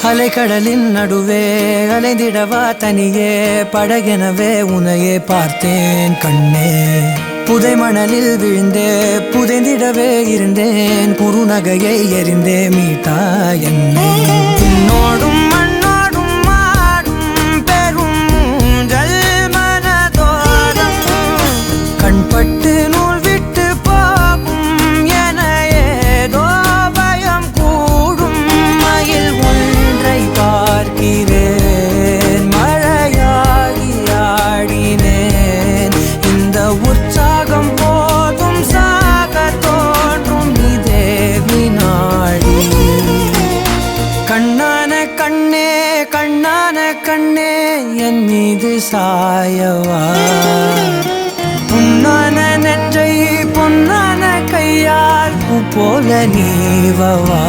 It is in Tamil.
அலைக்கடலின் நடுவே அலைந்திடவா தனியே படகெனவே உனையே பார்த்தேன் கண்ணே. புதை மணலில் விழுந்தே புதைந்திடவே இருந்தேன் குறுநகையை எறிந்தே மீட்டா என்னை. உன்னோடும் மண்ணோடும் மாடும் பெரும் ஊஞ்சல் மனதோரம் கண்பட்டு நூல் விட்டு போகும் என ஏதோ பயம் கூடும். மயில் ஒன்றை பார்க்கிறேன் மழையாகி ஆடினேன். இந்த உற்சாகம் போதும் சாக தோன்றும் இதே வினாடி. கண்ணான கண்ணே கண்ணான கண்ணே என் மீது சாயவா. பொன்னான நெஞ்சை பொன்னான கையால் பூ போல நீவவா.